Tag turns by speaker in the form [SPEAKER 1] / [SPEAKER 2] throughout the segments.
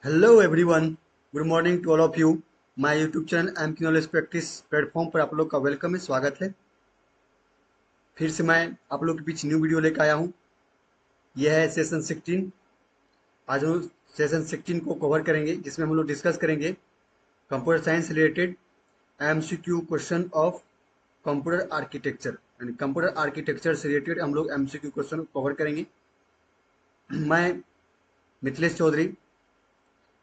[SPEAKER 1] Hello everyone, good morning to all of you. My YouTube channel M की knowledge practice platform पर आप लोग का वेलकम है, स्वागत है। फिर से मैं आप लोग के बीच न्यू वीडियो लेकर आया हूँ। यह है सेशन 16। आज हम सेशन 16 को कवर करेंगे, जिसमें हम लोग डिस्कस करेंगे computer science related MCQ question of computer architecture. यानी कंप्यूटर आर्किटेक्चर से रिलेटेड हम लोग एमसीक्यू क्वेश्चन को कवर करेंगे। मैं मिथिलेश चौधरी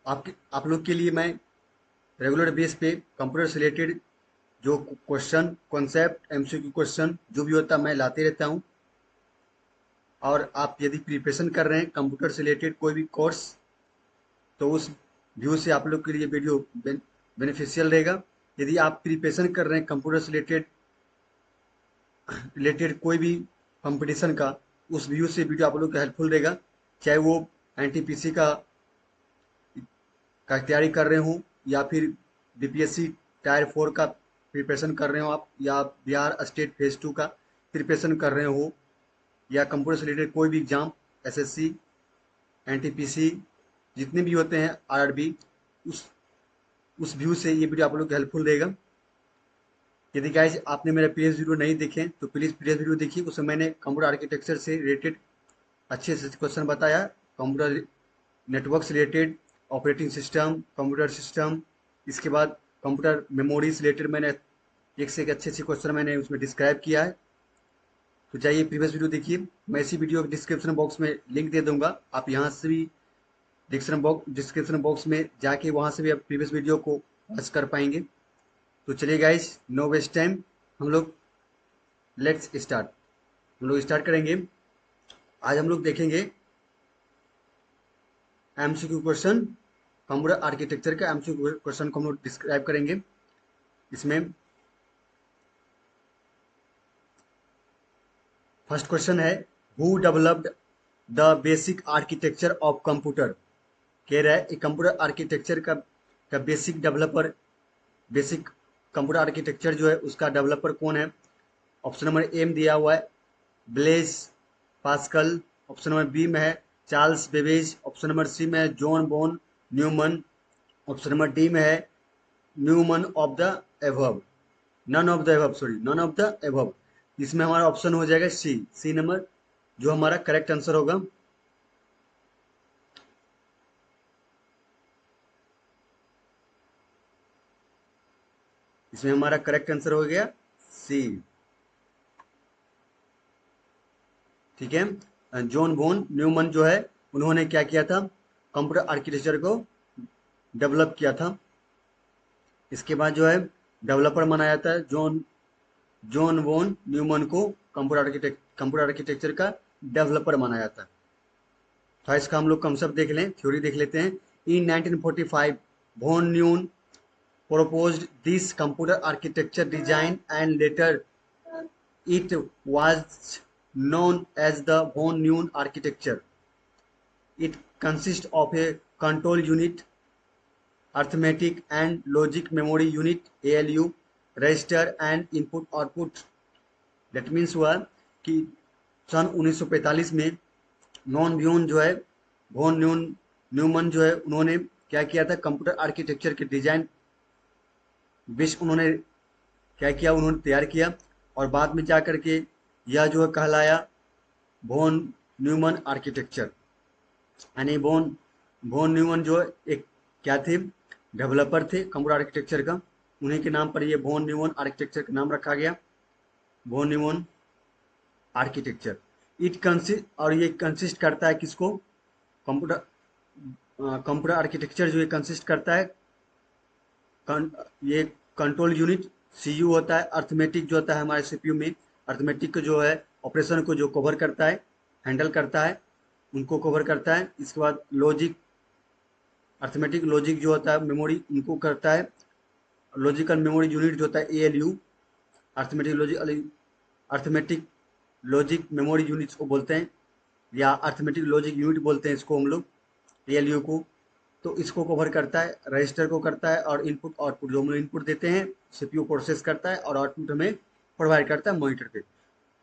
[SPEAKER 1] आप लोग के लिए मैं रेगुलर बेस पे कंप्यूटर से रिलेटेड जो क्वेश्चन कॉन्सेप्ट एमसीक्यू क्वेश्चन जो भी होता है मैं लाते रहता हूँ। और आप यदि प्रिपरेशन कर रहे हैं कंप्यूटर से रिलेटेड कोई भी कोर्स, तो उस व्यू से आप लोग के लिए वीडियो बेनिफिशियल रहेगा। यदि आप प्रिपरेशन कर रहे हैं कंप्यूटर से रिलेटेड कोई भी कंपटीशन का, उस व्यू से वीडियो आप लोग को हेल्पफुल रहेगा। चाहे वो एनटीपीसी का तैयारी कर रहे हो, या फिर बीपीएससी टायर 4 का प्रिपरेशन कर रहे हो आप, या बिहार स्टेट फेज 2 का प्रिपरेशन कर रहे हो, या कंप्यूटर से रिलेटेड कोई भी एग्जाम, एसएससी, एनटीपीसी, जितने भी होते हैं आरआरबी, उस उस व्यू से ये वीडियो आप लोग को हेल्पफुल रहेगा। यदि गाइज आपने मेरा प्रीवियस वीडियो नहीं देखे तो प्लीज़ प्रीवियस वीडियो देखिए। उसमें मैंने कंप्यूटर आर्किटेक्चर से रिलेटेड अच्छे से क्वेश्चन बताया। कंप्यूटर नेटवर्क से related, operating system, computer system, इसके बाद कंप्यूटर मेमोरी से रिलेटेड मैंने एक से एक अच्छे अच्छे क्वेश्चन मैंने उसमें डिस्क्राइब किया है। तो जाइए प्रीवियस वीडियो देखिए। मैं इसी वीडियो के डिस्क्रिप्शन बॉक्स में लिंक दे दूंगा, आप यहाँ से भी डिस्क्रिप्शन बॉक्स में जाके वहाँ से भी आप प्रीवियस वीडियो को वॉच कर पाएंगे। तो चलिए गाइज, नो वेस्ट टाइम, हम लोग लेट्स स्टार्ट। हम लोग स्टार्ट करेंगे। आज हम लोग देखेंगे एमसीक्यू क्वेश्चन, कंप्यूटर आर्किटेक्चर का एमसीक्यू क्वेश्चन को हम लोग डिस्क्राइब करेंगे। इसमें फर्स्ट क्वेश्चन है, who developed the basic architecture of computer. कह रहा है कंप्यूटर आर्किटेक्चर का बेसिक कंप्यूटर आर्किटेक्चर जो है उसका डेवलपर कौन है। ऑप्शन नंबर ए में दिया हुआ है Blaise Pascal. Option number B में है Charles Babbage. Option number C में है John von Neumann. Option number D में है Neumann of the above, none of the above, sorry, none of the above. इसमें हमारा ऑप्शन हो जाएगा सी नंबर, जो हमारा करेक्ट आंसर होगा। इसमें हमारा करेक्ट आंसर हो गया सी। ठीक है, जॉन बोन न्यूमन जो है उन्होंने क्या किया था, कंप्यूटर आर्किटेक्चर को डेवलप किया था। इसके बाद जो है डेवलपर माना जाता है जॉन जॉन वोन न्यूमन को कंप्यूटर आर्किटेक्चर का डेवलपर माना जाता है। तो इसका हम लोग कंसेप्ट देख लें, थ्योरी देख लेते हैं। इन 1945 वोन न्यून proposed this computer architecture design, and later it was known as the von Neumann architecture. It consists of a control unit, arithmetic and logic memory unit ALU, register and input output। That means हुआ कि सन 1945 में non ब्यून जो है von Neumann जो है उन्होंने क्या किया था, कंप्यूटर आर्किटेक्चर के डिजाइन बेस उन्होंने क्या किया, उन्होंने तैयार किया। और बाद में जा करके यह जो है कहलाया वॉन न्यूमन आर्किटेक्चर। यानी वॉन वॉन न्यूमन जो एक क्या थे, डेवलपर थे कंप्यूटर आर्किटेक्चर का, उन्हीं के नाम पर ये वॉन न्यूमन आर्किटेक्चर का नाम रखा गया, von Neumann architecture. It consist, और ये कंसिस्ट करता है किसको, कंप्यूटर कंप्यूटर आर्किटेक्चर जो ये कंसिस्ट करता है ये कंट्रोल यूनिट सीयू होता है, अर्थमेटिक जो होता है हमारे सीपीयू में, अर्थमेटिक जो है ऑपरेशन को जो कवर करता है, हैंडल करता है, उनको कवर करता है। इसके बाद लॉजिक, अर्थमेटिक लॉजिक जो होता है मेमोरी उनको करता है। लॉजिकल मेमोरी यूनिट जो होता है ALU, arithmetic logic memory units को बोलते हैं, या अर्थमेटिक लॉजिक यूनिट बोलते हैं इसको हम लोग, एएलयू को। तो इसको कवर करता है, रजिस्टर को करता है, और इनपुट आउटपुट जो हम लोग इनपुट देते हैं सीपीयू प्रोसेस करता है, और आउटपुट हमें प्रोवाइड करता है मॉनिटर पे।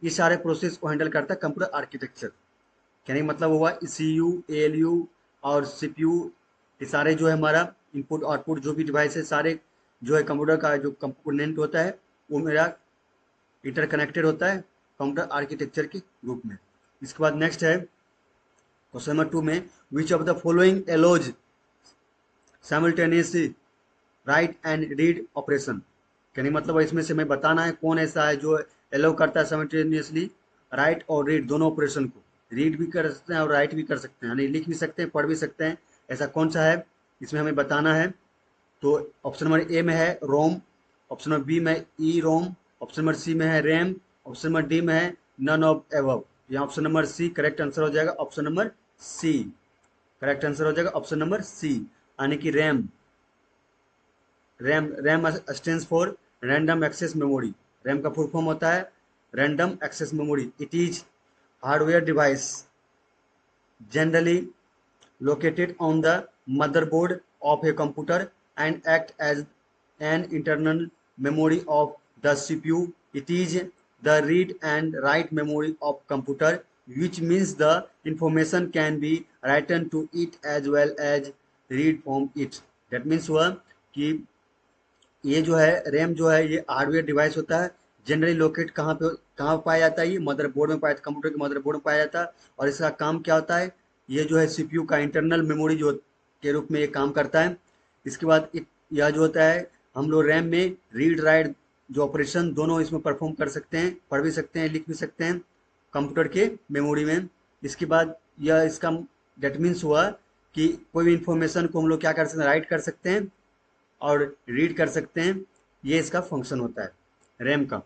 [SPEAKER 1] ये सारे प्रोसेस को हैंडल करता है कंप्यूटर आर्किटेक्चर। कहने का मतलब हुआ सीयू, एएलयू और सीपीयू ये सारे जो है हमारा इनपुट आउटपुट जो भी डिवाइस है सारे जो है कंप्यूटर का जो कंपोनेंट होता है वो मेरा इंटरकनेक्टेड होता है कंप्यूटर आर्किटेक्चर के रूप में। इसके बाद नेक्स्ट है क्वेश्चन नंबर 2 में which of the following allows simultaneously write and read operation. कहने मतलब इसमें से हमें बताना है कौन ऐसा है जो एलो करता है साइमल्टेनियसली राइट और रीड दोनों ऑपरेशन को। रीड भी कर सकते हैं और राइट भी कर सकते हैं, यानी लिख भी सकते हैं, पढ़ भी सकते हैं। ऐसा कौन सा है इसमें हमें बताना है। तो ऑप्शन नंबर ए में है रोम, ऑप्शन नंबर बी में ई रोम, ऑप्शन नंबर सी में है रैम, ऑप्शन नंबर डी में है नन ऑफ एबव। यहाँ option number C correct answer हो जाएगा। Option number C correct answer हो जाएगा, ऑप्शन नंबर सी यानी कि RAM. RAM stands for random access memory. RAM का फुल फॉर्म होता है random access memory. It is hardware device generally located on the motherboard of a computer and act as an internal memory of the CPU. It is the read and write memory of computer, which means the information can be written to it as well as read from it. That means हुआ कि ये जो है RAM जो है ये hardware device होता है। जनरली लोकेट कहाँ पे पाया जाता है, ये मदरबोर्ड में पाया जाता है, कंप्यूटर के मदरबोर्ड में पाया जाता है। और इसका काम क्या होता है, ये जो है सीपीयू का इंटरनल मेमोरी जो के रूप में ये काम करता है। इसके बाद यह जो होता है हम लोग रैम में रीड राइट जो ऑपरेशन दोनों इसमें परफॉर्म कर सकते हैं, पढ़ भी सकते हैं, लिख भी सकते हैं कंप्यूटर के मेमोरी में। इसके बाद यह इसका डेट मीन्स हुआ कि कोई भी इंफॉर्मेशन को हम लोग क्या कर सकते हैं, राइट कर सकते हैं और रीड कर सकते हैं। ये इसका फंक्शन होता है रैम का।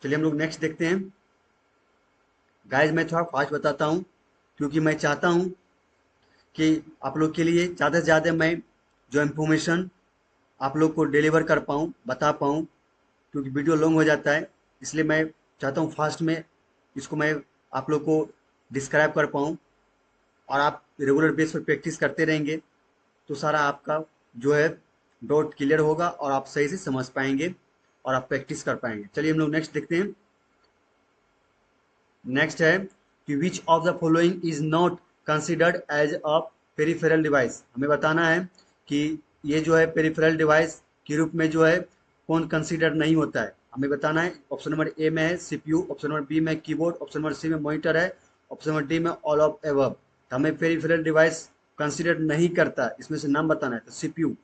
[SPEAKER 1] चलिए हम लोग नेक्स्ट देखते हैं। गाइस मैं थोड़ा फास्ट बताता हूँ क्योंकि मैं चाहता हूँ कि आप लोग के लिए ज़्यादा से ज़्यादा मैं जो इन्फॉर्मेशन आप लोग को डिलीवर कर पाऊँ, बता पाऊँ, क्योंकि वीडियो लॉन्ग हो जाता है। इसलिए मैं चाहता हूँ फास्ट में इसको मैं आप लोग को डिस्क्राइब कर पाऊँ और आप रेगुलर बेस पर प्रैक्टिस करते रहेंगे तो सारा आपका जो है डाउट क्लियर होगा और आप सही से समझ पाएंगे और आप प्रैक्टिस कर पाएंगे। चलिए हम लोग नेक्स्ट देखते हैं। नेक्स्ट है कि which of the following is not considered as a peripheral device. हमें बताना है कि ये जो है पेरिफेरल डिवाइस के रूप में जो है कौन कंसिडर नहीं होता है। हमें बताना है। ऑप्शन नंबर ए में है सीपीयू, ऑप्शन नंबर बी में कीबोर्ड, ऑप्शन नंबर सी में मॉनिटर है, ऑप्शन नंबर डी में ऑल ऑफ एबव। तो हमें पेरिफेरल डिवाइस कंसिडर नहीं करता, इसमें से नाम बताना है। तो CPU,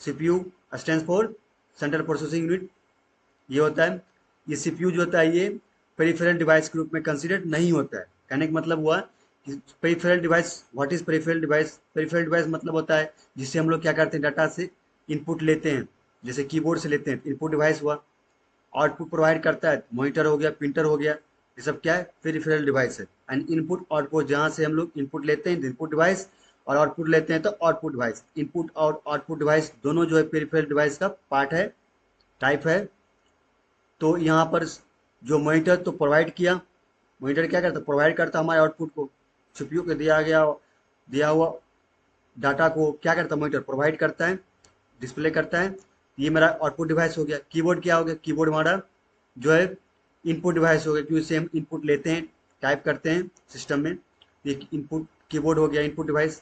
[SPEAKER 1] CPU stands for central processing unit, ये होता है। ये सीपीयू जो होता है ये पेरिफेरल डिवाइस के रूप में कंसिडर नहीं होता है। कहने का मतलब हुआ कि peripheral device, what is peripheral device. Peripheral device मतलब होता है जिससे हम लोग क्या करते हैं, डाटा से इनपुट लेते हैं, जैसे कीबोर्ड से लेते हैं इनपुट डिवाइस हुआ। आउटपुट प्रोवाइड करता है, मॉनिटर हो गया, प्रिंटर हो गया, ये सब क्या है, पेरिफेरल डिवाइस है। एंड इनपुट आउटपुट, जहाँ से हम लोग इनपुट लेते हैं इनपुट डिवाइस और आउटपुट लेते हैं तो आउटपुट डिवाइस। इनपुट और आउटपुट डिवाइस दोनों जो है पेरिफेरल डिवाइस का पार्ट है, टाइप है। तो यहाँ पर जो मॉनिटर तो प्रोवाइड किया, मॉनिटर क्या करता है, प्रोवाइड करता है हमारे आउटपुट को। सीपीयू को दिया हुआ डाटा को क्या करता है, मॉनिटर प्रोवाइड करता है, डिस्प्ले करता है। ये मेरा आउटपुट डिवाइस हो गया। कीबोर्ड क्या हो गया, कीबोर्ड हमारा जो है इनपुट डिवाइस हो गया, क्योंकि इससे हम इनपुट लेते हैं, टाइप करते हैं सिस्टम में। ये इनपुट कीबोर्ड हो गया, इनपुट डिवाइस।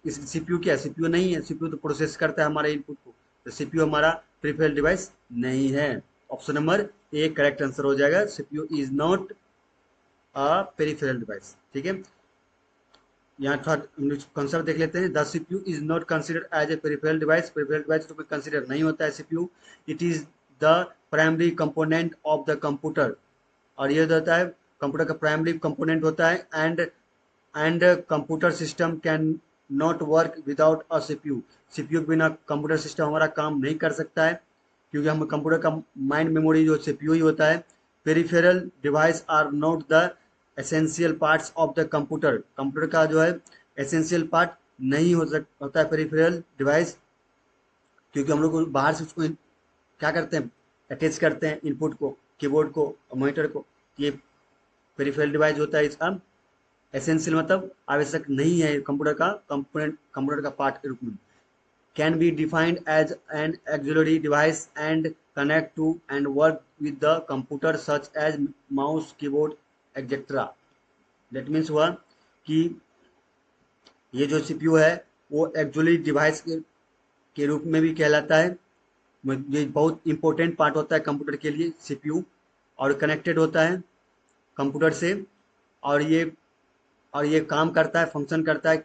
[SPEAKER 1] इस सीपीयू क्या है, सीपीयू नहीं है, सीपीयू तो प्रोसेस करता है हमारे इनपुट को। तो सीपीयू हमारा पेरिफेरल डिवाइस नहीं है। Option number A correct answer हो जाएगा। CPU is not a peripheral device. ठीक है, यहाँ थोड़ा कंसेप्ट देख लेते हैं। The CPU is not considered as a peripheral device. Peripheral device तो कंसिडर नहीं होता है CPU. It is the primary component of the computer. और ये होता है कंप्यूटर का प्राइमरी कंपोनेंट होता है। And computer system can not work without a CPU. CPU के बिना कंप्यूटर सिस्टम हमारा काम नहीं कर सकता है, क्योंकि हम कंप्यूटर का माइंड मेमोरी जो सीपीयू ही होता है। Peripheral device are not the essential parts of the computer. Computer का जो है एसेंशियल पार्ट नहीं होता है पेरिफेरल डिवाइस, क्योंकि हम लोग बाहर से उसको क्या करते हैं, अटैच करते हैं इनपुट को, कीबोर्ड को और मॉनिटर को। ये पेरिफेरल डिवाइस होता है, इसका एसेंशियल मतलब आवश्यक नहीं है कंप्यूटर का कंपोनेंट, कंप्यूटर का पार्ट के रूप में। Can be defined as an auxiliary device and connect to and work with the computer such as mouse, keyboard etcetera. That means हुआ कि ये जो सीपीयू है वो एक्चुअली डिवाइस के रूप में भी कहलाता है। ये बहुत इंपॉर्टेंट पार्ट होता है कंप्यूटर के लिए सीपीयू, और कनेक्टेड होता है कंप्यूटर से। और ये काम करता है, फंक्शन करता है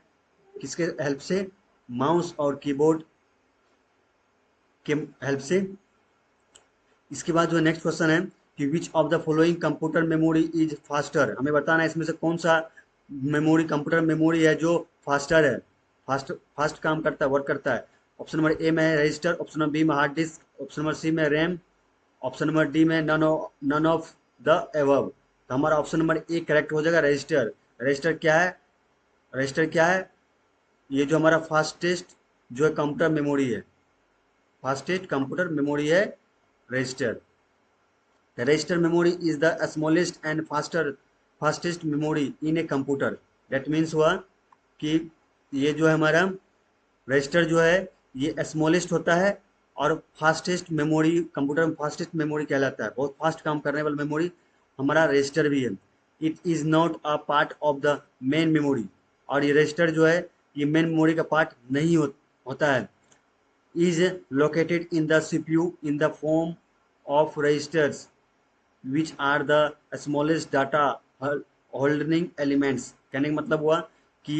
[SPEAKER 1] किसके हेल्प से, माउस और कीबोर्ड के हेल्प से। इसके बाद जो नेक्स्ट क्वेश्चन है कि which of the following computer memory is faster, हमें बताना है इसमें से कौन सा मेमोरी कंप्यूटर मेमोरी है जो फास्टर है, फास्ट काम करता है, वर्क करता है। ऑप्शन नंबर ए में है रजिस्टर, ऑप्शन नंबर बी में hard disk, option number C में रैम, ऑप्शन नंबर डी में नन ऑफ द एबव। तो हमारा ऑप्शन नंबर ए करेक्ट हो जाएगा, रजिस्टर। रजिस्टर क्या है, रजिस्टर क्या है, ये जो हमारा फास्टेस्ट जो है कंप्यूटर मेमोरी है, फास्टेस्ट कंप्यूटर मेमोरी है register. The register memory is the smallest and fastest memory in a computer. That means हुआ कि ये जो है हमारा रजिस्टर जो है ये स्मॉलेस्ट होता है और फास्टेस्ट मेमोरी, कंप्यूटर में फास्टेस्ट मेमोरी कहलाता है, बहुत फास्ट काम करने वाला मेमोरी हमारा रजिस्टर भी है। It is not a part of the main memory, और ये रजिस्टर जो है ये मेन मेमोरी का पार्ट नहीं होता है। Is located in the CPU in the form of registers which are the smallest data holding elements. कहने का मतलब हुआ कि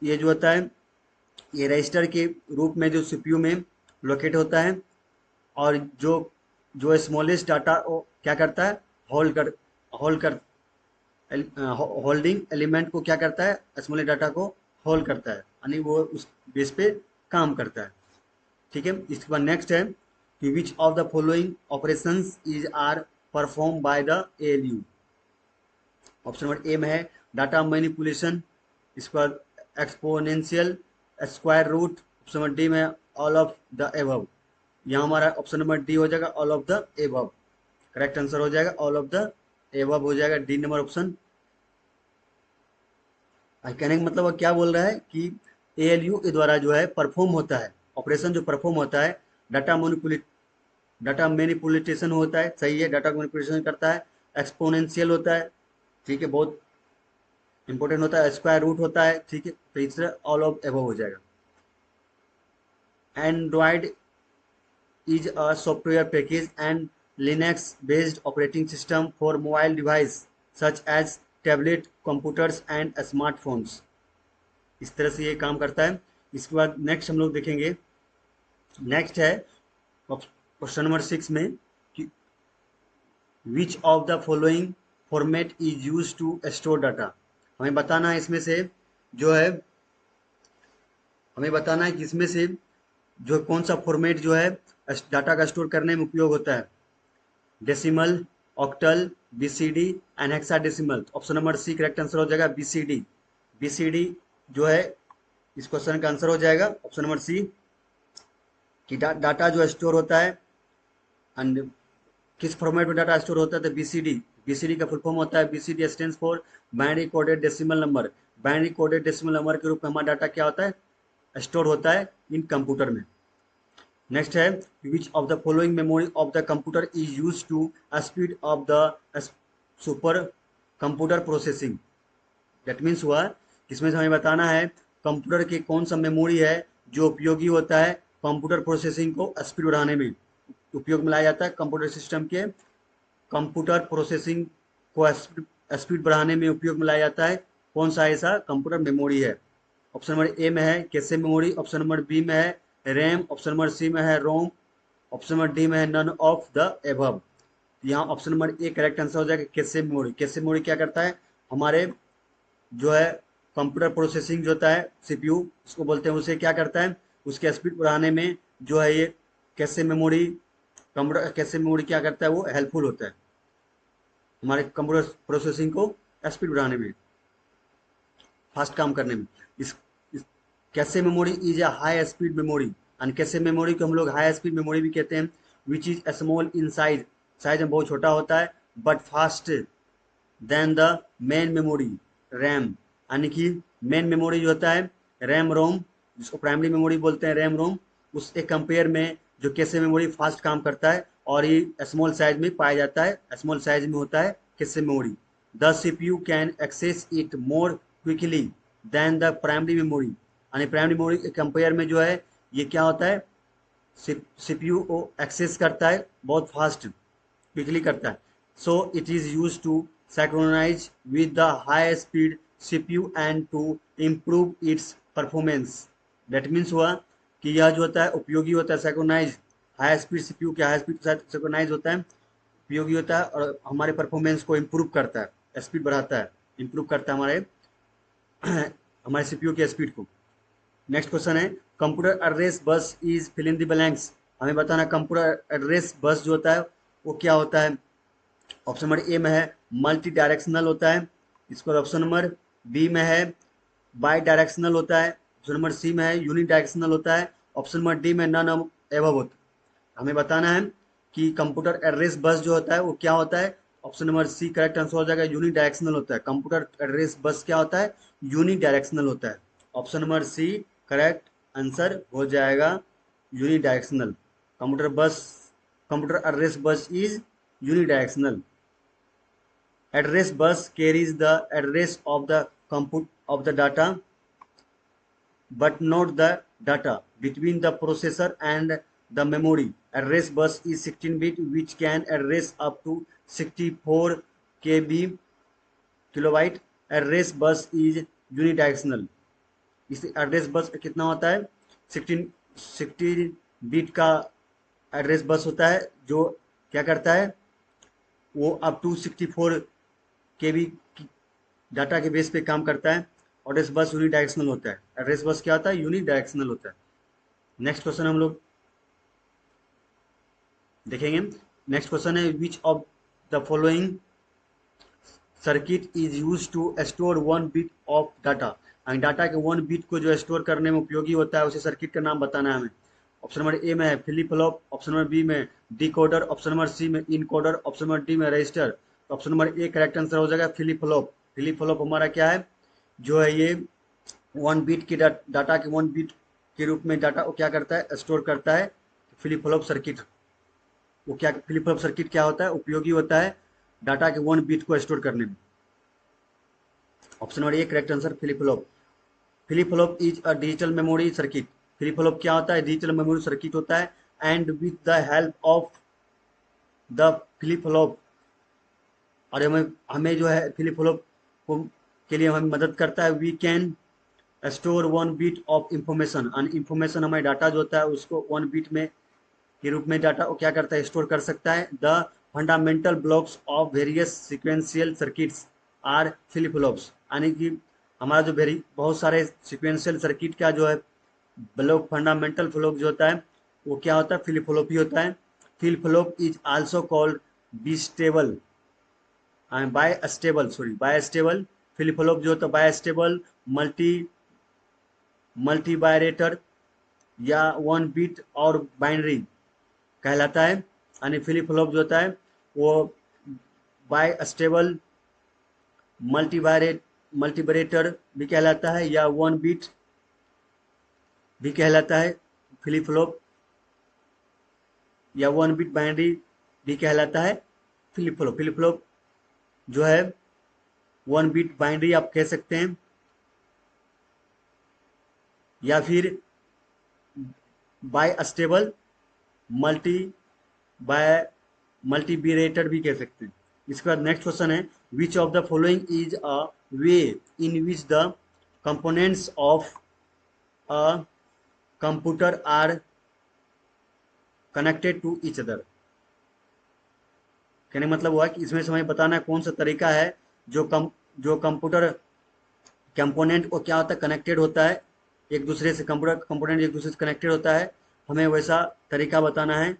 [SPEAKER 1] ये जो होता है ये रजिस्टर के रूप में जो सीपीयू में लोकेट होता है, और जो स्मॉलेस्ट डाटा क्या करता है, होल्ड कर होल्डिंग एलिमेंट को क्या करता है, स्मॉलेस्ट डाटा को होल्ड करता है, यानी वो उस बेस पे काम करता है। ठीक है, इसके बाद नेक्स्ट है कि which of the following operations is are perform by the ALU. Option number A में है डाटा मैनिपुलेशन, इसके बाद exponential, square root, option number D में ऑल ऑफ द एबव। यहाँ हमारा ऑप्शन नंबर डी हो जाएगा, all of the above. Correct answer हो जाएगा ऑल ऑफ द एबव हो जाएगा, डी नंबर ऑप्शन। कहने का मतलब क्या बोल रहा है कि एएलयू के द्वारा जो है परफॉर्म होता है, ऑपरेशन जो परफॉर्म होता है, डाटा मैनिपुलेशन होता है, सही है, डाटा मैनिपुलेशन करता है, एक्सपोनेंशियल होता है, ठीक है, बहुत इंपॉर्टेंट होता है, स्क्वायर रूट होता है, ठीक है, तो इस तरह ऑल ऑफ एबव हो जाएगा। Android is a software package and Linux based operating system for mobile device such as tablet, computers and smartphones. इस तरह से ये काम करता है। इसके बाद नेक्स्ट हम लोग देखेंगे, नेक्स्ट है क्वेश्चन नंबर 6 में कि which of the following format is use to store data. हमें बताना है इसमें से जो है, हमें बताना है कि इसमें से जो कौन सा फॉर्मेट जो है डाटा का स्टोर करने में उपयोग होता है, decimal, octal, BCD and hexadecimal. Option number C correct answer हो जाएगा, बीसीडी। बीसीडी जो है इस क्वेश्चन का आंसर हो जाएगा, ऑप्शन नंबर सी, कि डाटा जो स्टोर होता है एंड किस फॉर्मेट में डाटा स्टोर होता है, तो बीसीडी। बीसीडी का फुल फॉर्म होता है BCD stands for binary coded decimal number. Binary coded decimal number के रूप में हमारा डाटा क्या होता है, स्टोर होता है इन कंप्यूटर में। नेक्स्ट है which of the following memory of the computer is use to speed of the super computer processing. That means हुआ इसमें से हमें बताना है कंप्यूटर की कौन सा मेमोरी है जो उपयोगी होता है कंप्यूटर प्रोसेसिंग को स्पीड बढ़ाने में उपयोग में लाया जाता है। कंप्यूटर सिस्टम के कंप्यूटर प्रोसेसिंग को स्पीड बढ़ाने में उपयोग में लाया जाता है, कौन सा ऐसा कंप्यूटर मेमोरी है। ऑप्शन नंबर ए में है cache memory, option number B में है रैम, ऑप्शन नंबर सी में है रोम, ऑप्शन नंबर डी में है नन ऑफ द एबव। यहाँ option number A correct answer हो जाएगा कैशे मेमोरी। कैशे मेमोरी क्या करता है, हमारे जो है कंप्यूटर प्रोसेसिंग जो होता है सीपीयू उसको बोलते हैं, उसे क्या करता है, उसके स्पीड बढ़ाने में जो है ये cache memory, computer cache memory क्या करता है, वो हेल्पफुल होता है हमारे कंप्यूटर प्रोसेसिंग को स्पीड बढ़ाने में, फास्ट काम करने में। इस cache memory is a high speed memory, and cache memory को हम लोग हाई स्पीड मेमोरी भी कहते हैं, which is small in size, size में बहुत छोटा होता है, but fast than the main memory RAM. यानी कि मेन मेमोरी जो होता है रैम रोम, जिसको प्राइमरी मेमोरी बोलते हैं रैम रोम, उसके कंपेयर में जो कैशे मेमोरी फास्ट काम करता है और ये स्मॉल साइज में पाया जाता है, स्मॉल साइज में होता है cache memory. The CPU can access it more quickly than the primary memory यानी प्राइमरी मेमोरी कंपेयर में जो है ये क्या होता है, सीपीयू को एक्सेस करता है बहुत फास्ट क्विकली करता है। So it is use to synchronize with the high speed CPU and to improve its performance। that means हुआ कि यह जो होता है उपयोगी होता है, synchronize हाई स्पीड सीपीयू के हाई स्पीड के साथ synchronize होता है, उपयोगी होता है और हमारे परफॉर्मेंस को इम्प्रूव करता है, स्पीड बढ़ाता है, इम्प्रूव करता है हमारे हमारे सीपीयू के स्पीड को। नेक्स्ट क्वेश्चन है computer address bus is fill in the blanks. हमें बताना कंप्यूटर एड्रेस बस जो होता है वो क्या होता है। ऑप्शन नंबर ए में है मल्टी डायरेक्शनल होता है, इसको ऑप्शन नंबर बी में है बाई डायरेक्शनल होता है, ऑप्शन नंबर सी में है यूनि डायरेक्शनल होता है, ऑप्शन नंबर डी में नन ऑफ एबव होता है। हमें बताना है कि कंप्यूटर एड्रेस बस जो होता है वो क्या होता है। Option number C correct answer हो जाएगा, यूनि डायरेक्शनल होता है। कंप्यूटर एड्रेस बस क्या होता है, यूनि डायरेक्शनल होता है। Option number C correct answer हो जाएगा, unidirectional. Computer address bus is unidirectional. Address bus carries the address of the compute of the data but not the data between the processor and the memory. Address bus is 16-bit which can address up to 64 KB kilobyte. Address bus is unidirectional। इस address bus कितना होता है, 16 bit का address bus होता है जो क्या करता है, वो अप टू 64 केबी डाटा के बेस पे काम करता है। और एड्रेस बस यूनि डायरेक्शनल होता है। एड्रेस बस क्या होता है, यूनि डायरेक्शनल होता है। नेक्स्ट क्वेश्चन हम लोग देखेंगे। नेक्स्ट क्वेश्चन है which of the following circuit is use to store 1 bit of data. Data के 1 बिट को जो स्टोर करने में उपयोगी होता है उसे सर्किट का नाम बताना है हमें। ऑप्शन नंबर ए में है flip flop, option number B में डिकोडर, ऑप्शन नंबर सी में इनकोडर, ऑप्शन नंबर डी में register. Option number A correct answer हो जाएगा फ्लिप फ्लॉप। फ्लिप फ्लॉप हमारा क्या है, जो है ये 1 बिट की डाटा के 1 बिट के रूप में डाटा को क्या करता है, स्टोर करता है। फ्लिप फ्लॉप सर्किट वो क्या, फ्लिप फ्लॉप सर्किट क्या होता है, उपयोगी होता है डाटा के 1 बिट को स्टोर करने में। Option number A correct answer flip flop. Flip flop is a digital memory circuit. Flip flop क्या होता है, डिजिटल मेमोरी सर्किट होता है। And with the help of the flip flop, और हमें हमें जो है फ्लिप फ्लॉप के लिए हमें मदद करता है। We can store 1 bit of information. And information हमारे डाटा जो होता है उसको 1 बिट में के रूप में डाटा को क्या करता है, स्टोर कर सकता है। The fundamental blocks of various sequential circuits R flip flops. यानी कि हमारा जो बहुत सारे सिक्वेंशियल सर्किट का जो है ब्लॉक, फंडामेंटल ब्लॉक जो होता है वो क्या होता है, फ्लिप फ्लॉप ही होता है। Flip flop is also called bistable bistable. Flip flop जो होता है बायस्टेबल, मल्टी बायरेटर या 1 बिट और बाइनरी कहलाता है। यानी फ्लिप फ्लॉप जो होता है वो बायस्टेबल, मल्टीबायरेटर भी कहलाता है या 1 बिट भी कहलाता है फ्लिप फ्लॉप, या 1 बिट बाइनरी भी कहलाता है फ्लिप फ्लॉप। फ्लिप फ्लॉप जो है 1 बिट बाइनरी आप कह सकते हैं, या फिर बायस्टेबल मल्टीबीरेटर भी कह सकते हैं। इसके बाद नेक्स्ट क्वेश्चन है which of the following is a way in which the components of a computer are connected to each other. कहने मतलब हुआ कि इसमें से हमें बताना है कौन सा तरीका है जो कंप्यूटर कंपोनेंट को क्या होता है, कनेक्टेड होता है एक दूसरे से। कंप्यूटर कंपोनेंट एक दूसरे से कनेक्टेड होता है, हमें वैसा तरीका बताना है।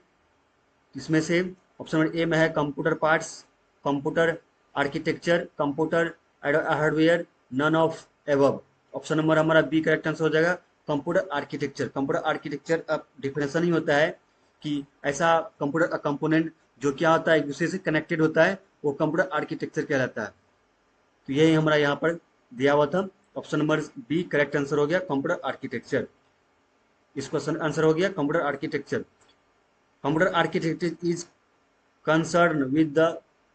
[SPEAKER 1] इसमें से ऑप्शन नंबर ए में है computer parts, computer architecture, computer hardware, none of above. Option number हमारा बी करेक्ट आंसर हो जाएगा कंप्यूटर आर्किटेक्चर। कंप्यूटर आर्किटेक्चर अब डिफिनेशन ही होता है कि ऐसा कंप्यूटर का कंपोनेंट जो क्या होता है एक दूसरे से कनेक्टेड होता है, वो कंप्यूटर आर्किटेक्चर कहलाता है। तो यही हमारा यहाँ पर दिया हुआ था। Option number B correct answer हो गया कंप्यूटर आर्किटेक्चर। इस क्वेश्चन आंसर हो गया computer architecture. Computer architecture is concerned with the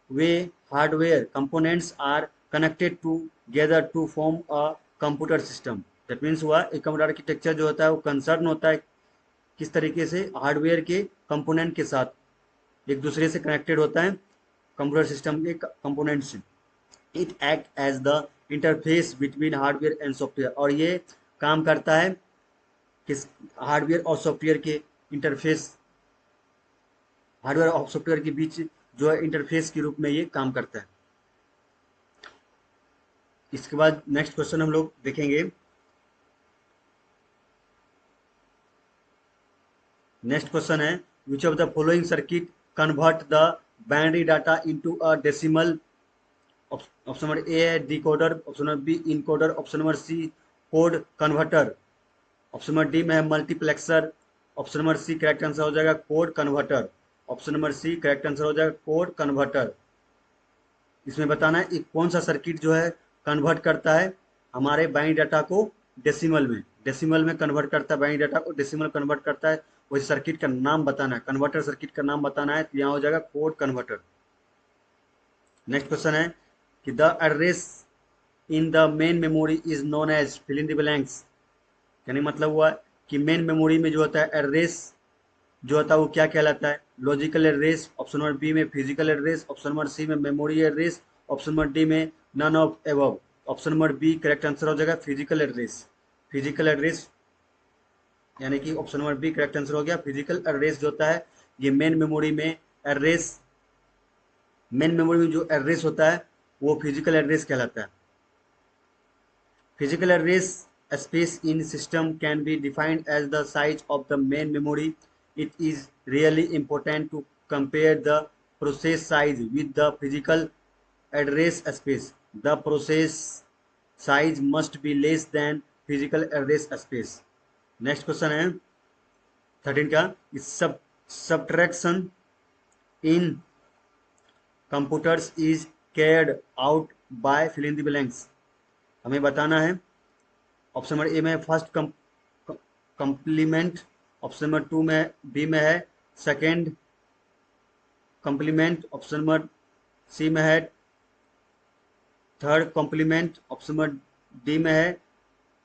[SPEAKER 1] way hardware components are connected together to form a computer system। That means हुआ एक कंप्यूटर आर्किटेक्चर जो होता है वो कंसर्न होता है किस तरीके से हार्डवेयर के कंपोनेंट के साथ एक दूसरे से कनेक्टेड होता है कंप्यूटर सिस्टम के कंपोनेंट से। It act as the interface between hardware and software, और ये काम करता है किस हार्डवेयर और सॉफ्टवेयर के इंटरफेस, हार्डवेयर और सॉफ्टवेयर के बीच जो है इंटरफेस के रूप में ये काम करता है। इसके बाद नेक्स्ट क्वेश्चन हम लोग देखेंगे। नेक्स्ट क्वेश्चन है which of the following circuit convert the binary data into a decimal. Option number A है decoder, option number B encoder, option number C code converter, option number D में है multiplexer, option number C correct answer हो जाएगा code converter. Option number C correct answer हो जाएगा code converter. इसमें बताना है कौन सा सर्किट जो है कन्वर्ट करता है हमारे बाइनरी डाटा को डेसिमल में, डेसिमल में कन्वर्ट करता है बाइनरी डाटा को डेसिमल कन्वर्ट करता है, वही सर्किट का नाम बताना है, कन्वर्टर सर्किट का नाम बताना है, तो यहाँ हो जाएगा कोड कन्वर्टर। नेक्स्ट क्वेश्चन है कि the address in the main memory is known as fill in the blanks. यानी मतलब हुआ कि मेन मेमोरी में जो होता है एड्रेस जो होता है वो क्या कहलाता है, logical address, option number B में physical address, option number C में memory address, option number D में none of above. Option number B correct answer हो जाएगा फिजिकल एड्रेस। फिजिकल एड्रेस यानी कि option number B correct answer हो गया। Physical address जो होता है ये मेन मेमोरी में एड्रेस, मेन मेमोरी में जो एड्रेस होता है वो फिजिकल एड्रेस कहलाता है। Physical address space in system can be defined as the size of the main memory. It is really important to compare the process size with the physical address space. The process size must be less than physical address space. Next question है 13 का, subtraction in computers is carried out by fill in the blanks. हमें बताना है option number A में first complement, option number two में B में है second complement, option number C में है third complement, option number D में है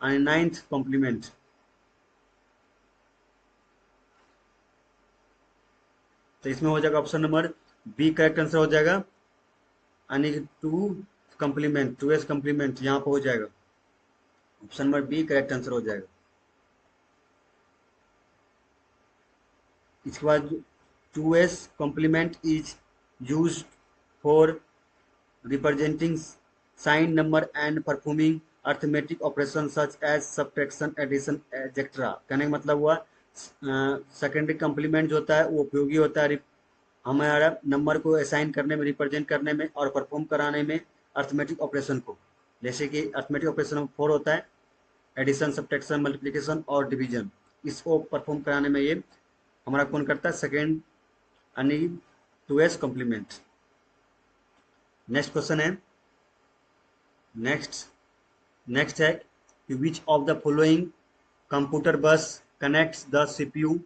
[SPEAKER 1] नाइन्थ कॉम्प्लीमेंट। तो इसमें हो जाएगा option number B correct answer हो जाएगा, यानी two complement, two's complement यहाँ पर हो जाएगा, option number B correct answer हो जाएगा। इसके बाद 2s complement is use for representing sign number and performing arithmetic operation such as subtraction addition etcetera. कहने का मतलब हुआ सेकेंडरी कॉम्प्लीमेंट जो होता है वो उपयोगी होता है हमारा नंबर को असाइन करने में, रिप्रेजेंट करने में और परफॉर्म कराने में अर्थमेटिक ऑपरेशन को। जैसे कि अर्थमेटिक ऑपरेशन 4 होता है एडिशन, सब्ट्रैक्शन, मल्टीप्लिकेशन और डिवीजन, इसको परफॉर्म कराने में ये हमारा कौन करता है, सेकेंड यानी 2s कॉम्प्लीमेंट। नेक्स्ट क्वेश्चन है नेक्स्ट है कि which of the following computer bus connects the CPU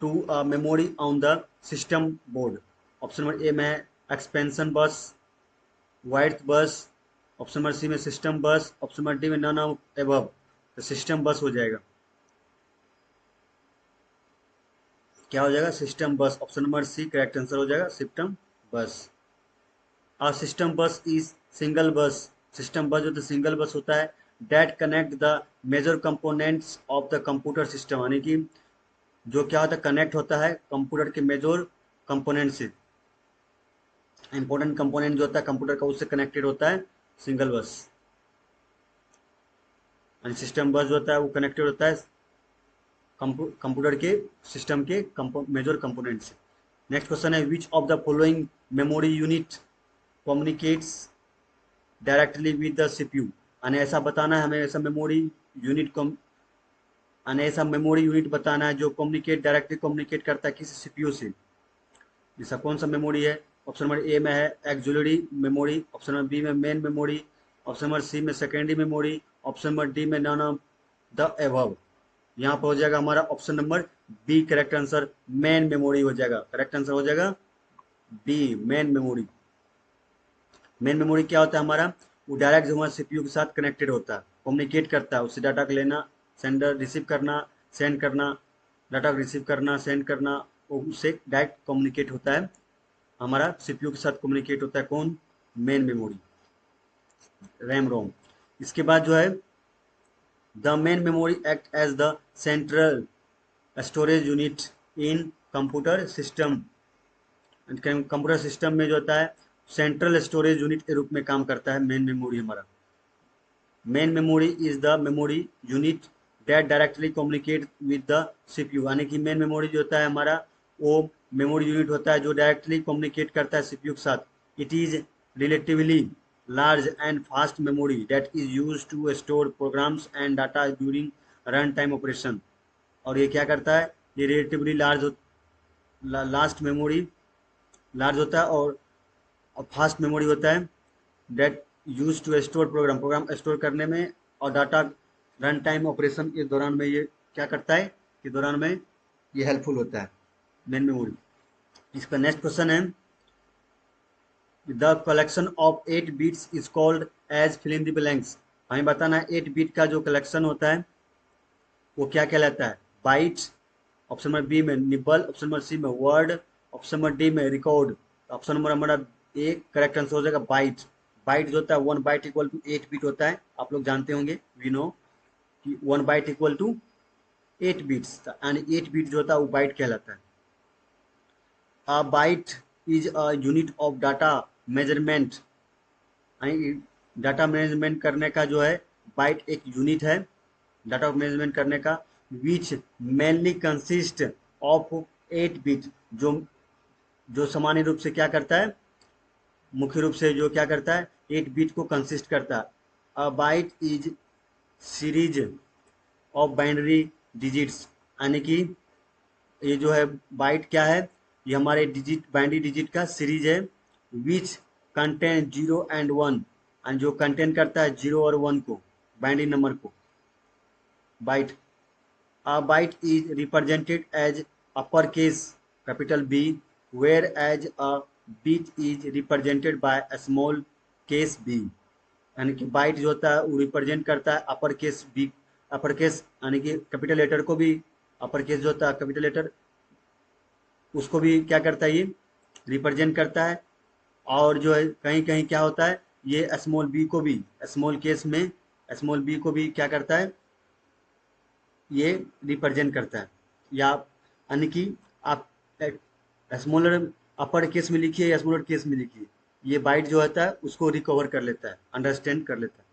[SPEAKER 1] to a memory on the system board. Option number A में एक्सपेंशन बस, वाइट बस, ऑप्शन नंबर सी में system bus, option number D में none of above. तो system bus हो जाएगा, क्या हो जाएगा system bus, option number C correct answer हो जाएगा सिस्टम बस। और सिस्टम बस इज सिंगल बस, सिस्टम बस जो तो सिंगल बस होता है that connect the major components of the computer system, यानी कि जो क्या होता है कनेक्ट होता है कंप्यूटर के मेजर कंपोनेंट से, इंपॉर्टेंट कंपोनेंट जो होता है कंप्यूटर का उससे कनेक्टेड होता है सिंगल बस। एंड सिस्टम बस जो होता है वो कनेक्टेड होता है कंप्यूटर के सिस्टम के मेजर कंपोनेंट से। नेक्स्ट क्वेश्चन है which of the following memory unit communicates directly with the CPU. यानी ऐसा बताना है हमें, ऐसा मेमोरी यूनिट यानी ऐसा मेमोरी यूनिट बताना है जो डायरेक्टली कम्युनिकेट करता है किसी सीपीयू से। जैसा कौन सा मेमोरी है, ऑप्शन नंबर ए में है auxiliary memory, option number B में main memory, option number C में secondary memory, option number D में नन ऑफ द एबव। यहाँ पर हो जाएगा हमारा option number B correct answer, main memory हो जाएगा, करेक्ट आंसर हो जाएगा B main memory. Main memory क्या होता है हमारा, वो डायरेक्ट जो हमारा सीपीयू के साथ कनेक्टेड होता है, कम्युनिकेट करता है, उससे डाटा को लेना, सेंडर रिसीव करना, सेंड करना, डाटा को रिसीव करना, सेंड करना, वो उससे डायरेक्ट कम्युनिकेट होता है, हमारा सीपीयू के साथ कम्युनिकेट होता है। कौन? Main memory, RAM ROM. इसके बाद जो है the main memory act as the central storage unit in computer system. Computer system में जो होता है सेंट्रल स्टोरेज यूनिट के रूप में काम करता है मेन मेमोरी हमारा। Main memory is the memory unit that directly communicate with the CPU. यानी कि मेन मेमोरी जो होता है हमारा वो मेमोरी यूनिट होता है जो डायरेक्टली कम्युनिकेट करता है सीपीयू के साथ। It is relatively large and fast memory that is use to store programs and data during run time operation. और ये क्या करता है? ये रिलेटिवली लास्ट मेमोरी लार्ज होता है और फास्ट मेमोरी होता है that use to store program store करने में और डाटा रन टाइम ऑपरेशन के दौरान में ये क्या करता है कि दौरान में ये हेल्पफुल होता है मेन मेमोरी। इसका नेक्स्ट क्वेश्चन है the collection of 8 bits is called as fill in the blanks. हमें बताना है 8 बिट का जो कलेक्शन होता है वो क्या कहलाता है? बाइट्स, ऑप्शन नंबर बी में निबल, ऑप्शन नंबर सी में वर्ड, ऑप्शन नंबर डी में रिकॉर्ड। ऑप्शन नंबर हमारा ए करेक्ट आंसर हो जाएगा बाइट। बाइट जो होता है 1 बाइट इक्वल टू 8 बिट होता है, आप लोग जानते होंगे, वी नो कि 1 बाइट इक्वल टू 8 बिट्स, यानी 8 बिट जो होता है वो बाइट कहलाता है। A byte is a unit of data measurement. Data management करने का जो है बाइट एक यूनिट है डाटा मैनेजमेंट करने का, which mainly consist of 8 bit, जो जो सामान्य रूप से क्या करता है, मुख्य रूप से जो क्या करता है 8 बिट को कंसिस्ट करता है। A byte is series of binary digits, यानी कि ये जो है बाइट क्या है, ये हमारे डिजिट बाइनरी डिजिट का सीरीज है। विच कंटेन 0 एंड 1, एंड जो कंटेन करता है 0 और 1 को, बाइनरी नंबर को, bite. A byte is represented as uppercase capital B, whereas a bit is represented by a small case b। यानी कि बाइट जो होता है वो रिप्रेजेंट करता है upper case B, upper case यानी कि कैपिटल लेटर को भी, अपर केस जो होता है कैपिटल लेटर उसको भी क्या करता है ये रिप्रेजेंट करता है। और जो है कहीं कहीं क्या होता है ये स्मॉल बी को भी, स्मॉल केस में स्मॉल बी को भी क्या करता है ये रिप्रेजेंट करता है। या यानी कि आप स्मॉलर अपर केस में लिखिए या स्मॉलर केस में लिखिए, ये बाइट जो होता है उसको रिकवर कर लेता है, अंडरस्टैंड कर लेता है।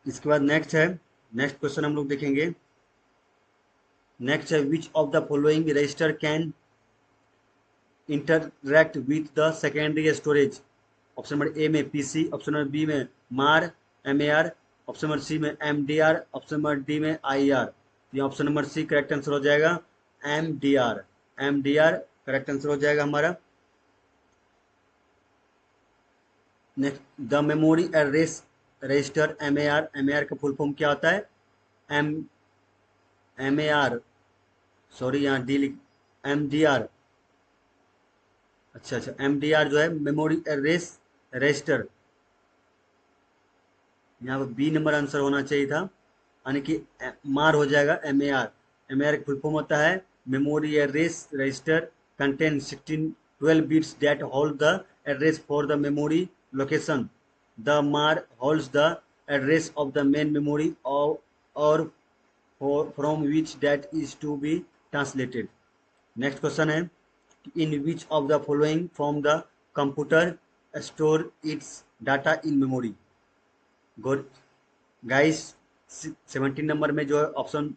[SPEAKER 1] इसके बाद नेक्स्ट है, नेक्स्ट क्वेश्चन हम लोग देखेंगे। नेक्स्ट है which of the following register can interact with the secondary storage. Option number A में पीसी, ऑप्शन नंबर बी में मार MAR, ऑप्शन नंबर सी में MDR, ऑप्शन नंबर डी में IR। ये option number C correct answer हो जाएगा MDR। MDR correct answer हो जाएगा हमारा। Next the memory address register MAR का फुल फॉर्म क्या होता है? एम MAR, सॉरी यहाँ डी लिख, MDR। अच्छा MDR जो है मेमोरी एड्रेस रजिस्टर, यहाँ पर बी नंबर आंसर होना चाहिए था, यानी कि मार हो जाएगा MAR का फुल फॉर्म होता है memory address register contain 12 bits that hold the address for the memory location. The MAR holds the address of the main memory और from which that is to be translated. Next question है in which of the following from the computer store its data in memory. Guys 17 number में जो है option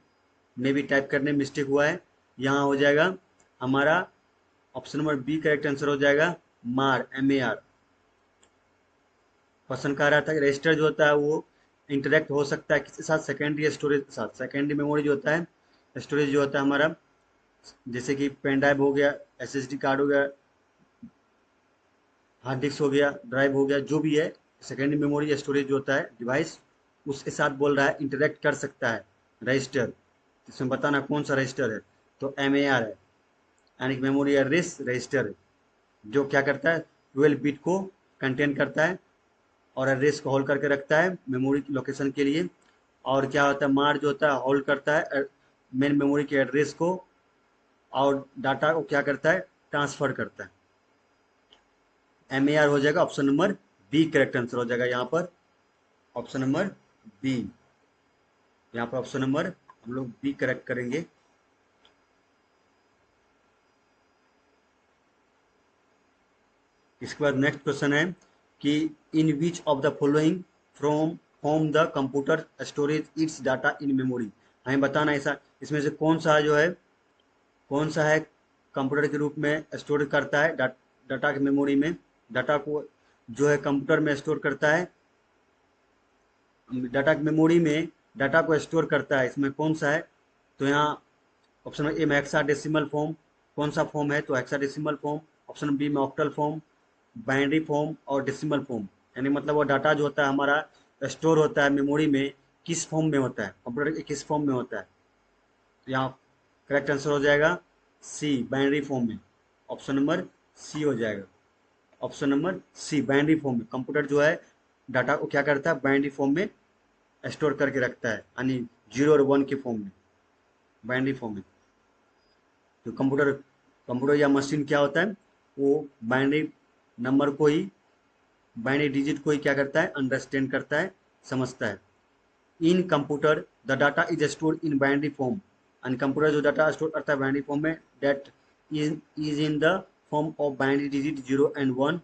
[SPEAKER 1] में भी type करने में mistake हुआ है, यहाँ हो जाएगा हमारा option number B correct answer हो जाएगा मार MAR। क्वेश्चन कह रहा था कि रजिस्टर जो होता है वो इंटरेक्ट हो सकता है किसके साथ? सेकेंडरी स्टोरेज के साथ। सेकेंडरी मेमोरी जो होता है स्टोरेज जो होता है हमारा, जैसे कि पेन ड्राइव हो गया, SSD कार्ड हो गया, हार्ड डिस्क हो गया, ड्राइव हो गया, जो भी है सेकेंडरी मेमोरी स्टोरेज जो होता है डिवाइस उसके साथ बोल रहा है इंटरेक्ट कर सकता है रजिस्टर। इसमें बताना कौन सा रजिस्टर है, तो MAR है, यानी कि मेमोरी एड्रेस रजिस्टर है, जो क्या करता है 12 बिट को कंटेन करता है और एड्रेस को होल्ड करके रखता है मेमोरी लोकेशन के लिए। और क्या होता है, मार जो होता है होल्ड करता है मेन मेमोरी के एड्रेस को और डाटा को क्या करता है, ट्रांसफर करता है। MAR हो जाएगा option number B correct answer हो जाएगा यहाँ पर, ऑप्शन नंबर बी। यहाँ पर ऑप्शन नंबर हम लोग बी करेक्ट करेंगे। इसके बाद नेक्स्ट क्वेश्चन है कि in which of the following from home the computer storage its data in memory. हमें बताना ऐसा इसमें से कौन सा जो है, कौन सा है कंप्यूटर के रूप में स्टोर करता है डाटा की मेमोरी में, डाटा को जो है कंप्यूटर में स्टोर करता है, डाटा की मेमोरी में डाटा को स्टोर करता है, इसमें कौन सा है। तो यहाँ ऑप्शन ए में हेक्साडेसिमल फॉर्म, कौन सा फॉर्म है तो हेक्साडेसिमल फॉर्म। ऑप्शन बी में ऑक्टल फॉर्म, बाइनरी फॉर्म और डेसिमल फॉर्म। यानी मतलब वो डाटा जो होता है हमारा स्टोर होता है मेमोरी में किस फॉर्म में होता है, कंप्यूटर के किस फॉर्म में होता है। तो यहाँ करेक्ट आंसर हो जाएगा सी, बाइनरी फॉर्म में। ऑप्शन नंबर सी हो जाएगा, option number C binary form में। कंप्यूटर जो है डाटा को क्या करता है, बाइनरी फॉर्म में स्टोर करके रखता है, यानी 0 और 1 के फॉर्म में, बाइनरी फॉर्म में। तो कंप्यूटर कंप्यूटर या मशीन क्या होता है, वो बाइनरी नंबर को ही, बाइनरी डिजिट को ही क्या करता है, अंडरस्टैंड करता है, समझता है। इन computer the data is store in binary form. And computer जो डाटा स्टोर करता है बाइनरी फॉर्म में, that is in the form of binary digit 0 and 1।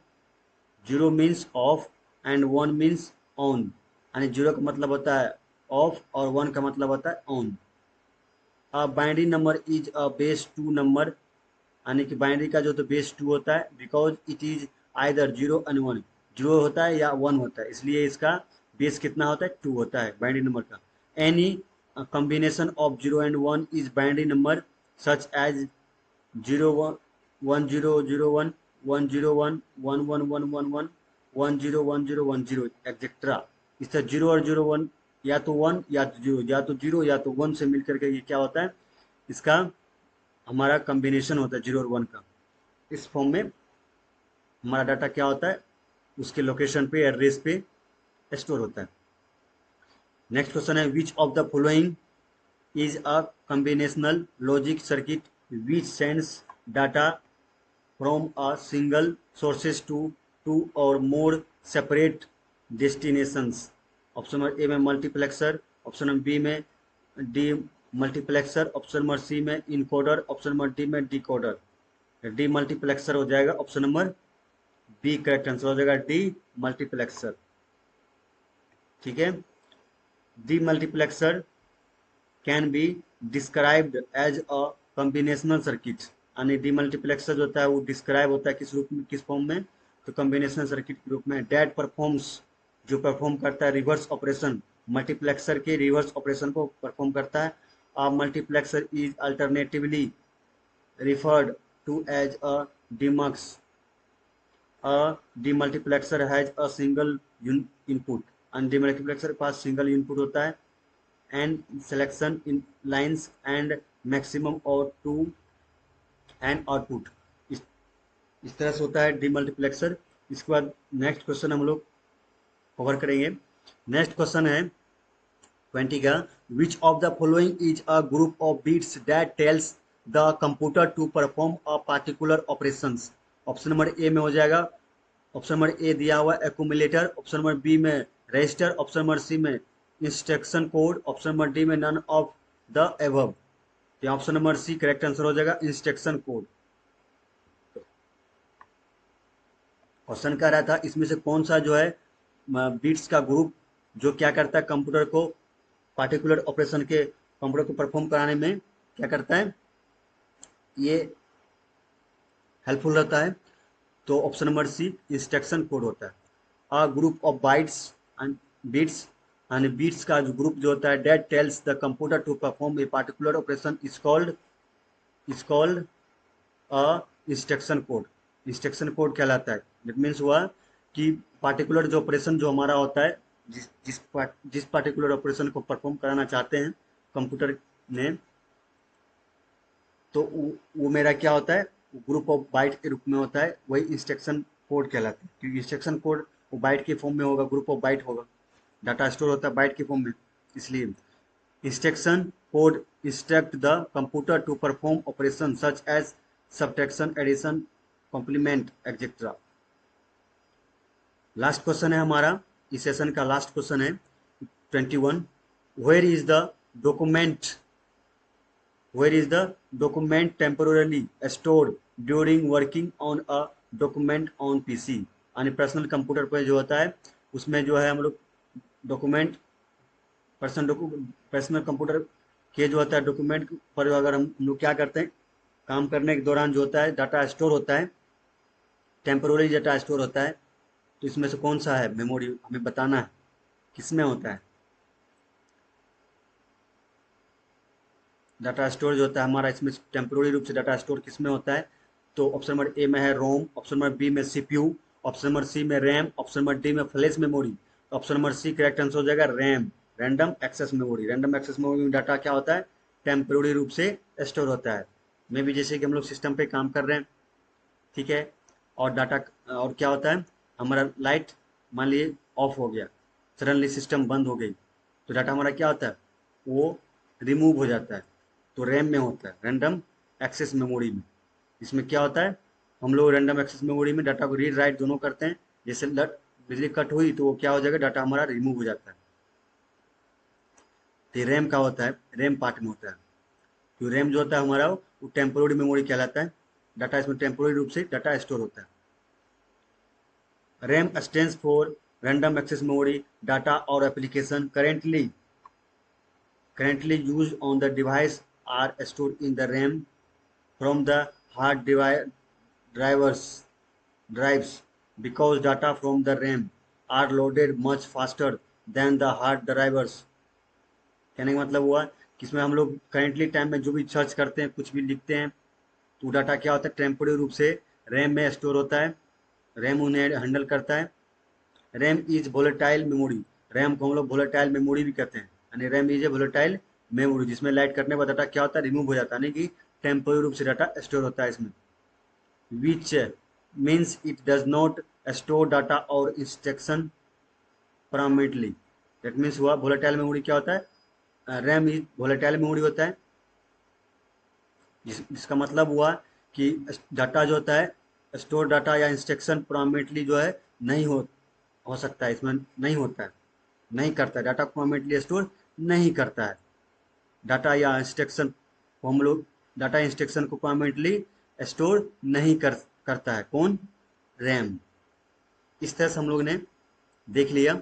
[SPEAKER 1] 0 means of and 1 means on, यानी 0 का मतलब होता है ऑफ और 1 का मतलब होता है on. A binary number is a base 2 number, यानी कि बाइनरी का जो तो बेस 2 होता है, because it is either 0 and 1। 0 होता है या 1 होता है, इसलिए इसका बेस कितना होता है, 2 होता है बाइनरी नंबर का। Any combination of 0 and 1 is binary number such as 0 1 1 0 0 1 1 0 1 1 1 1 1 1 1 0 1 0 1 0 etcetera. इससे 0 और 0 1 या तो 1 या तो 0, या तो 0 या तो 1 से मिलकर के ये क्या होता है, इसका हमारा कॉम्बिनेशन होता है 0 और 1 का। इस फॉर्म में हमारा डाटा क्या होता है, उसके लोकेशन पे, एड्रेस पे स्टोर होता है। नेक्स्ट क्वेश्चन है which of the following is a combinational logic circuit which sends data from a single sources to two or more separate destinations. Option number A में मल्टीप्लेक्सर, ऑप्शन नंबर बी में demultiplexer, option number C में encoder, option number D में decoder. Demultiplexer हो जाएगा, option number B correct answer हो जाएगा, demultiplexer. ठीक है, demultiplexer can be described as a combinational circuit. यानी डी मल्टीप्लेक्सर जो होता है वो डिस्क्राइब होता है किस रूप में, किस फॉर्म में, तो कॉम्बिनेशनल सर्किट के रूप में। डैट परफॉर्म्स, जो परफॉर्म करता है रिवर्स ऑपरेशन, मल्टीप्लेक्सर के रिवर्स ऑपरेशन को परफॉर्म करता है। A multiplexer is alternatively referred to as a demux. A demultiplexer has a single input and demultiplexer के पास single input होता है and selection in lines and maximum or to and output। इस तरह से होता है demultiplexer। इसके बाद नेक्स्ट क्वेश्चन हम लोग कवर करेंगे। नेक्स्ट क्वेश्चन है 20 का, which of the following is a group of bits that tells the computer to perform a particular operations. Option number A में हो जाएगा, ऑप्शन नंबर ए दिया हुआ एक्यूमुलेटर, ऑप्शन नंबर बी में register, option number C में instruction code, option number D में none of the above. तो option number C correct answer हो जाएगा, इंस्ट्रक्शन कोड। क्वेश्चन कह रहा था इसमें से कौन सा जो है बीट्स का ग्रुप जो क्या करता है, कंप्यूटर को पार्टिकुलर ऑपरेशन के कंप्यूटर को परफॉर्म कराने में क्या करता है, ये हेल्पफुल रहता है। तो option number C instruction code होता है। A group of bytes and bits, and bits का जो ग्रुप जो होता है that tells the computer to perform a particular operation is called a instruction code. Instruction code कहलाता है। दैट मीन्स हुआ कि पार्टिकुलर जो ऑपरेशन जो हमारा होता है, जिस पार्टिकुलर ऑपरेशन को परफॉर्म कराना चाहते हैं कंप्यूटर ने, तो वो मेरा क्या होता है, ग्रुप ऑफ बाइट के रूप में होता है, वही इंस्ट्रक्शन कोड कहलाता है। क्योंकि इंस्ट्रक्शन कोड वो बाइट के फॉर्म में होगा, ग्रुप ऑफ बाइट होगा। डाटा स्टोर होता है बाइट के फॉर्म में, इसलिए instruction code instruct the computer to perform operation such as subtraction, addition, complement etcetera. Last question है हमारा, इस सेशन का लास्ट क्वेश्चन है 21। Where is the document Where is the document temporarily stored during working on a document on PC? यानी personal computer पर जो होता है उसमें जो है हम लोग डॉक्यूमेंट पर्सनल कंप्यूटर के जो होता है डॉक्यूमेंट पर अगर हम लोग क्या करते हैं, काम करने के दौरान जो होता है डाटा स्टोर होता है, टेम्पोररी डाटा स्टोर होता है। तो इसमें से कौन सा है मेमोरी, हमें बताना है किसमें होता है डाटा स्टोरेज होता है हमारा, इसमें टेम्पोररी रूप से डाटा स्टोर किसमें होता है। तो ऑप्शन नंबर ए में है रोम, ऑप्शन नंबर बी में सीपीयू, ऑप्शन नंबर सी में रैम, ऑप्शन नंबर डी में flash memory. Option number C correct answer हो जाएगा RAM, random access memory. Random access memory में डाटा क्या होता है, टेम्पोररी रूप से स्टोर होता है। मे भी जैसे कि हम लोग सिस्टम पे काम कर रहे हैं, ठीक है, और डाटा और क्या होता है, हमारा लाइट मान लीजिए ऑफ हो गया, सडनली सिस्टम बंद हो गई, तो डाटा हमारा क्या होता है, वो रिमूव हो जाता है। तो रैम में होता है, रैंडम एक्सेस मेमोरी में। इसमें क्या होता है, हम लोग रैंडम एक्सेस मेमोरी में डाटा को रीड राइट दोनों करते हैं। जैसे बिजली कट हुई तो वो क्या हो जाएगा, डाटा हमारा रिमूव हो जाता है। तो रैम का होता है, रैम पार्ट में होता है। तो रैम जो होता है हमारा वो टेम्पोररी मेमोरी कहलाता है। डाटा इसमें टेम्पोररी रूप से डाटा स्टोर होता है। RAM stands for random access memory. Data or application currently used on the device are stored in the RAM from the hard drives because data from the RAM are loaded much faster than the hard drivers. कहने का मतलब हुआ कि इसमें हम लोग currently time में जो भी सर्च करते हैं, कुछ भी लिखते हैं, तो डाटा क्या होता है, टेम्पोररी रूप से रैम में स्टोर होता है। रैम उन्हें हैंडल करता है। RAM is volatile memory, RAM को हम लोग वोलेटाइल मेमोरी भी कहते हैं। यानी RAM is a volatile memory, जिसमें लाइट करने पर डाटा क्या होता है, रिमूव हो जाता है, यानी कि टेम्पोररी रूप से डाटा स्टोर होता है इसमें। Which means it does not store data और इंस्ट्रक्शन परमानेंटली। दैट मीन्स हुआ वोलेटाइल मेमोरी क्या होता है, रैम इज वोलेटाइल मेमोरी होता है, जिसका मतलब हुआ कि डाटा जो होता है, स्टोर डाटा या इंस्ट्रक्शन परमानेंटली जो है नहीं हो सकता है, इसमें नहीं होता है, नहीं करता है, डाटा को परमानेंटली स्टोर नहीं करता है। डाटा या इंस्ट्रक्शन को हम लोग डाटा इंस्ट्रक्शन को परमानेंटली स्टोर नहीं करता है कौन, रैम। इस तरह से हम लोग ने देख लिया,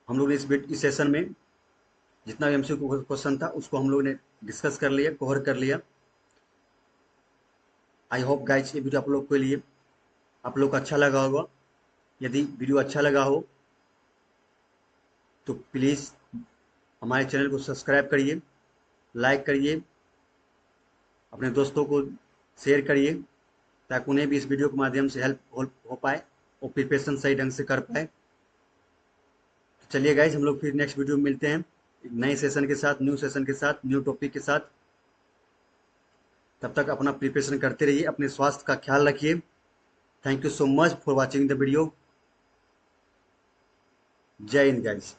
[SPEAKER 1] हम लोग ने इस सेशन में जितना भी एमसीक्यू क्वेश्चन था उसको हम लोग ने डिस्कस कर लिया, कवर कर लिया। आई होप गाइज ये वीडियो आप लोग के लिए आप लोग को अच्छा लगा होगा। यदि वीडियो अच्छा लगा हो तो प्लीज़ हमारे चैनल को सब्सक्राइब करिए, लाइक करिए, अपने दोस्तों को शेयर करिए, ताकि उन्हें भी इस वीडियो के माध्यम से हेल्प हो पाए और प्रिपरेशन सही ढंग से कर पाए। तो चलिए गाइज, हम लोग फिर नेक्स्ट वीडियो में मिलते हैं एक नए सेशन के साथ, न्यू सेशन के साथ, न्यू टॉपिक के साथ। तब तक अपना प्रिपरेशन करते रहिए, अपने स्वास्थ्य का ख्याल रखिए। Thank you so much for watching the video. जय हिंद गाइज।